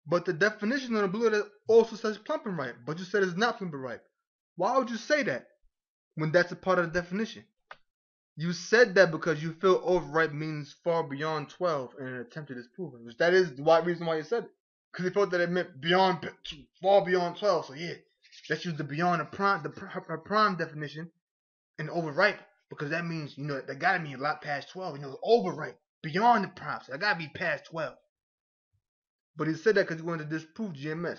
But the definition on the blue letter also says plumping ripe, but you said it's not plumping ripe. Why would you say that when that's a part of the definition? You said that because you feel overripe means far beyond 12 in an attempt to disprove it. Which that is the reason why you said it. Because you felt that it meant beyond, far beyond 12. So yeah, let's use the beyond the prime definition and overripe, because that means, that gotta mean a lot past 12. Overripe, beyond the prime. So that gotta be past 12. But he said that because he wanted to disprove GMS.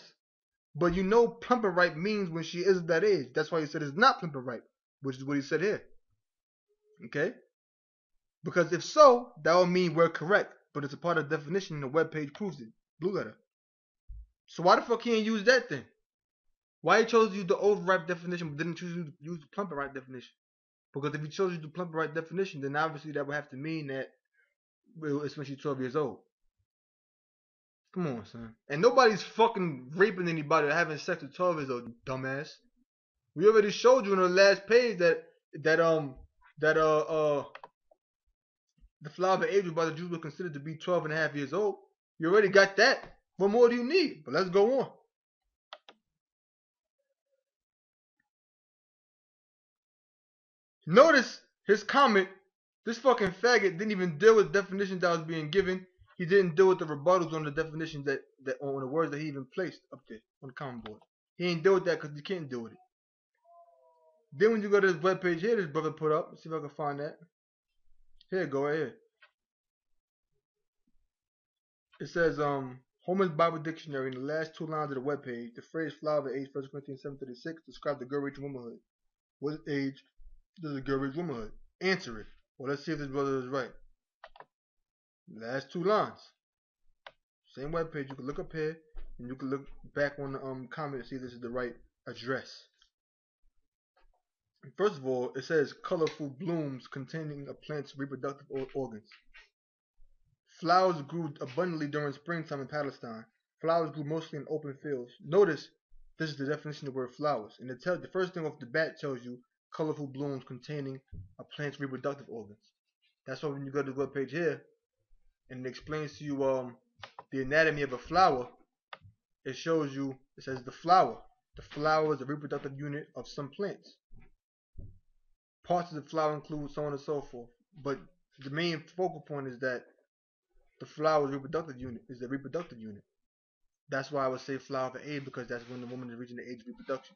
But plumping ripe means when she is that age. That's why he said it's not plumping ripe, which is what he said here. Okay? Because if so, that would mean we're correct. But it's a part of the definition and the webpage proves it. Blue letter. So why the fuck can't you use that then? Why he chose to use the overripe definition but didn't choose to use the plumping ripe definition? Because if he chose to use the plumping ripe definition, then obviously that would have to mean that it's when she's 12 years old. Come on, son. And nobody's fucking raping anybody or having sex with 12 years old, you dumbass. We already showed you on the last page that the flower of age by the Jews were considered to be 12 and a half years old. You already got that. What more do you need? But let's go on. Notice his comment. This fucking faggot didn't even deal with definitions that was being given. He didn't deal with the rebuttals on the definitions that on the words that he even placed up there on the comment board. He ain't deal with that because he can't deal with it. Then when you go to this webpage here, this brother put up. Let's see if I can find that. Here, go right here. It says, Holman's Bible Dictionary, in the last 2 lines of the webpage, the phrase flower of age, 1 Corinthians 7:36, describes the girl reaching womanhood. What age does a girl reach womanhood? Answer it. Well, let's see if this brother is right. Last 2 lines. Same webpage. You can look up here, and you can look back on the comment and see if this is the right address. First of all, it says colorful blooms containing a plant's reproductive organs. Flowers grew abundantly during springtime in Palestine. Flowers grew mostly in open fields. Notice, this is the definition of the word flowers. And the first thing off the bat tells you colorful blooms containing a plant's reproductive organs. That's why when you go to the webpage here, and it explains to you the anatomy of a flower, it shows you, it says the flower. The flower is a reproductive unit of some plants. Parts of the flower include so on and so forth. But the main focal point is that the flower's reproductive unit is the reproductive unit. That's why I would say flower of age, because that's when the woman is reaching the age of reproduction.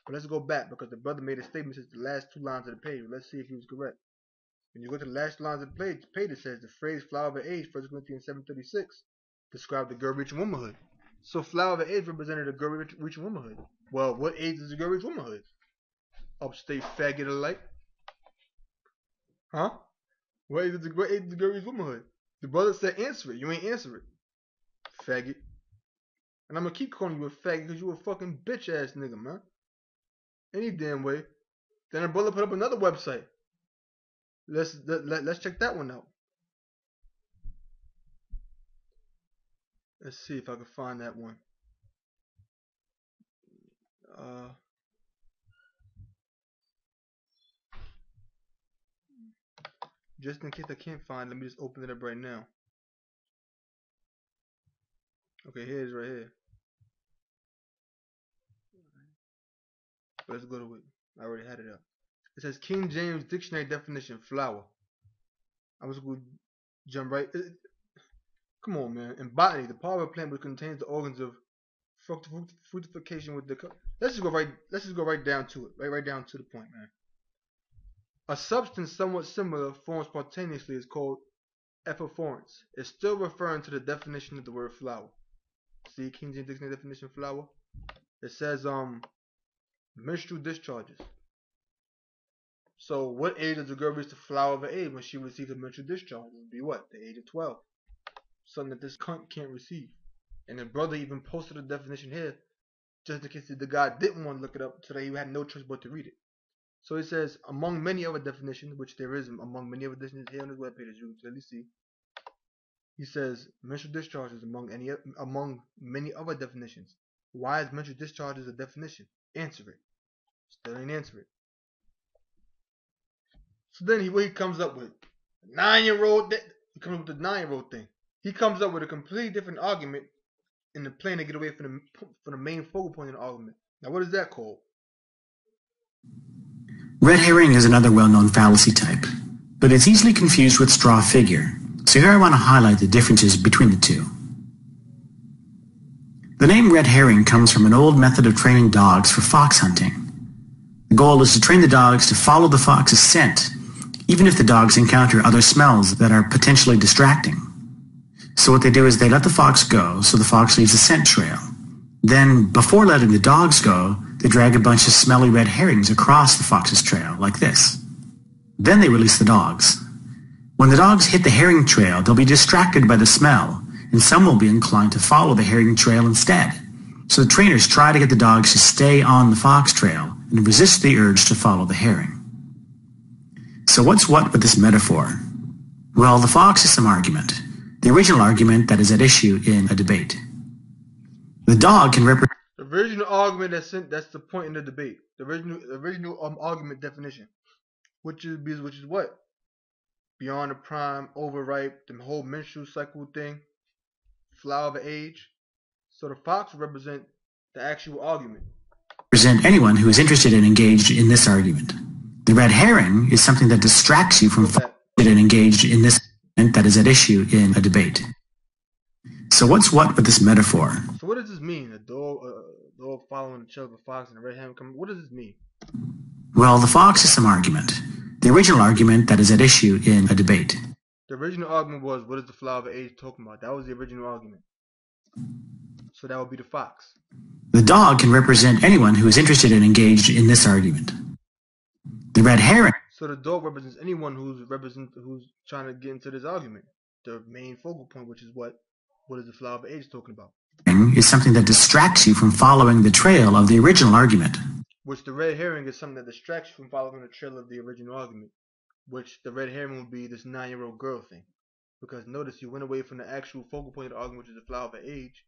But let's go back, because the brother made a statement since the last 2 lines of the page. Let's see if he was correct. When you go to the last lines of the page, it says the phrase flower of age, 1 Corinthians 7:36, described the girl reaching womanhood. So flower of age represented a girl reaching womanhood. Well, what age does a girl reach womanhood? Upstate faggot alike. Huh? What age does the girl reach womanhood? The brother said answer it. You ain't answer it. Faggot. And I'm gonna keep calling you a faggot because you a fucking bitch ass nigga, man. Any damn way. Then the brother put up another website. Let's check that one out. Let's see if I can find that one. Just in case I can't find it, let me just open it up right now. Okay, here it is right here. Let's go to it. I already had it up. It says King James Dictionary definition, flower. I was going to jump right. Come on, man. In botany, the part of a plant which contains the organs of fructification with the. Let's just go right down to it. Right down to the point, man. A substance somewhat similar formed spontaneously is called efflorescence. It's still referring to the definition of the word flower. See, King James Dictionary definition flower. It says menstrual discharges. So what age does a girl reach the flower of age when she receives a menstrual discharge? It would be what? The age of 12. Something that this cunt can't receive. And the brother even posted a definition here, just in case the guy didn't want to look it up, so that he had no choice but to read it. So it says, among many other definitions, which there is among many other definitions here on his webpage, as you can clearly see, he says menstrual discharges among many other definitions. Why is menstrual discharges a definition? Answer it. Still ain't answer it. So then he comes up with 9-year-old. He comes up with the 9-year-old thing. He comes up with a completely different argument in the plane to get away from the main focal point of the argument. Now, what is that called? Red herring is another well-known fallacy type, but it's easily confused with straw figure. So here I want to highlight the differences between the two. The name red herring comes from an old method of training dogs for fox hunting. The goal is to train the dogs to follow the fox's scent, even if the dogs encounter other smells that are potentially distracting. So what they do is they let the fox go, so the fox leaves a scent trail. Then, before letting the dogs go, they drag a bunch of smelly red herrings across the fox's trail, like this. Then they release the dogs. When the dogs hit the herring trail, they'll be distracted by the smell, and some will be inclined to follow the herring trail instead. So the trainers try to get the dogs to stay on the fox trail and resist the urge to follow the herring. So what's what with this metaphor? Well, the fox is some argument, the original argument that is at issue in a debate. The dog can represent the original argument that's the point in the debate. The original argument definition, which is what? Beyond the prime, overripe, the whole menstrual cycle thing, flower of age. So the fox represent the actual argument. Represent anyone who is interested and engaged in this argument. The red herring is something that distracts you from and engaged in this argument that is at issue in a debate. So what's what with this metaphor? So what does this mean? A dog following the trail of a fox and a red herring coming. What does this mean? Well, the fox is some argument, the original argument that is at issue in a debate. The original argument was, what is the flower of age talking about? That was the original argument. So that would be the fox. The dog can represent anyone who is interested and engaged in this argument. The red herring. So the dog represents anyone who's trying to get into this argument. The main focal point, which is what is the flower of age talking about? Is something that distracts you from following the trail of the original argument. Which the red herring is something that distracts you from following the trail of the original argument. Which the red herring would be this 9-year-old girl thing. Because notice you went away from the actual focal point of the argument, which is the flower of age,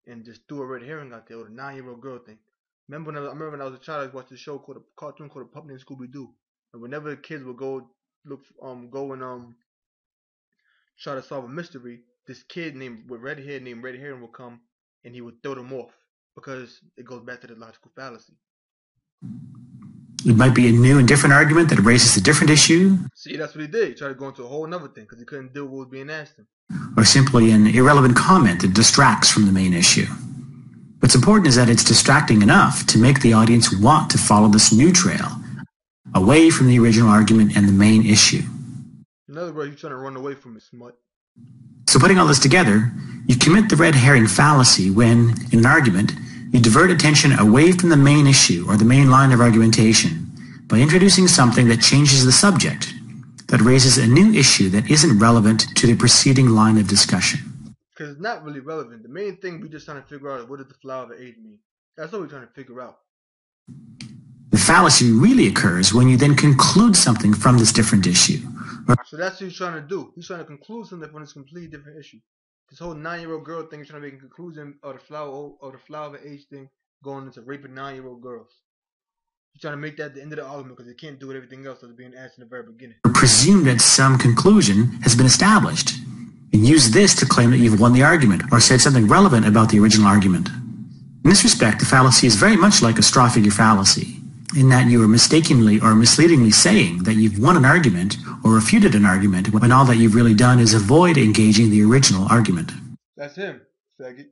and just threw a red herring out there with a 9-year-old girl thing. I remember when I was a child, I watched a cartoon called A Puppy Named Scooby-Doo. And whenever the kids would go try to solve a mystery, this kid with red hair named Red Herring would come and he would throw them off, because it goes back to the logical fallacy. It might be a new and different argument that raises a different issue. See, that's what he did. He tried to go into a whole other thing because he couldn't deal with what was being asked him. Or simply an irrelevant comment that distracts from the main issue. What's important is that it's distracting enough to make the audience want to follow this new trail, away from the original argument and the main issue. In other words, you're trying to run away from it, smut. So putting all this together, you commit the red herring fallacy when, in an argument, you divert attention away from the main issue or the main line of argumentation by introducing something that changes the subject, that raises a new issue that isn't relevant to the preceding line of discussion. Because it's not really relevant. The main thing we're just trying to figure out is, what does the flower of age mean? That's what we're trying to figure out. The fallacy really occurs when you then conclude something from this different issue. So that's what he's trying to do. He's trying to conclude something from this completely different issue. This whole 9-year-old girl thing is trying to make a conclusion of the flower of age thing going into raping 9-year-old girls. He's trying to make that the end of the argument because they can't do with everything else that's being asked in the very beginning. Presume that some conclusion has been established, and use this to claim that you've won the argument or said something relevant about the original argument. In this respect, the fallacy is very much like a straw figure fallacy, in that you are mistakenly or misleadingly saying that you've won an argument or refuted an argument when all that you've really done is avoid engaging the original argument. That's him, faggot.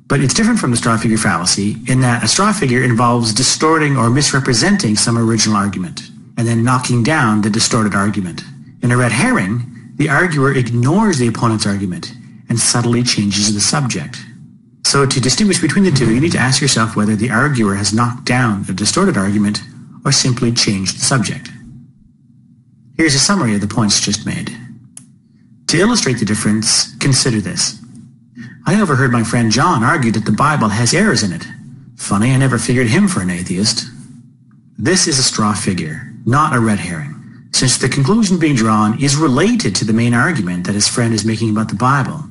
But it's different from the straw figure fallacy in that a straw figure involves distorting or misrepresenting some original argument and then knocking down the distorted argument. In a red herring, the arguer ignores the opponent's argument and subtly changes the subject. So to distinguish between the two, you need to ask yourself whether the arguer has knocked down a distorted argument or simply changed the subject. Here's a summary of the points just made. To illustrate the difference, consider this. I overheard my friend John argue that the Bible has errors in it. Funny, I never figured him for an atheist. This is a straw figure, not a red herring, since the conclusion being drawn is related to the main argument that his friend is making about the Bible.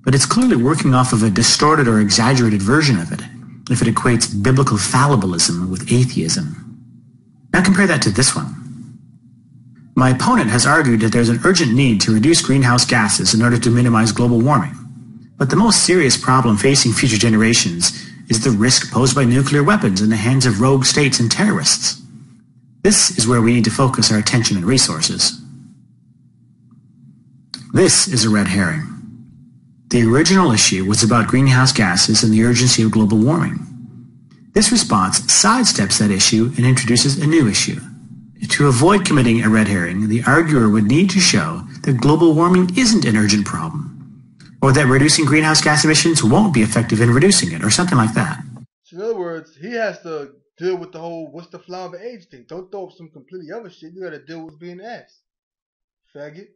But it's clearly working off of a distorted or exaggerated version of it, if it equates biblical fallibilism with atheism. Now compare that to this one. My opponent has argued that there's an urgent need to reduce greenhouse gases in order to minimize global warming. But the most serious problem facing future generations is the risk posed by nuclear weapons in the hands of rogue states and terrorists. This is where we need to focus our attention and resources. This is a red herring. The original issue was about greenhouse gases and the urgency of global warming. This response sidesteps that issue and introduces a new issue. To avoid committing a red herring, the arguer would need to show that global warming isn't an urgent problem, or that reducing greenhouse gas emissions won't be effective in reducing it, or something like that. So in other words, he has to deal with the whole what's the flower of the age thing. Don't throw up some completely other shit. You gotta deal with what's being asked. Faggot.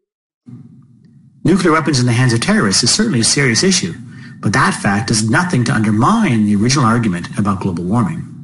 Nuclear weapons in the hands of terrorists is certainly a serious issue, but that fact does nothing to undermine the original argument about global warming.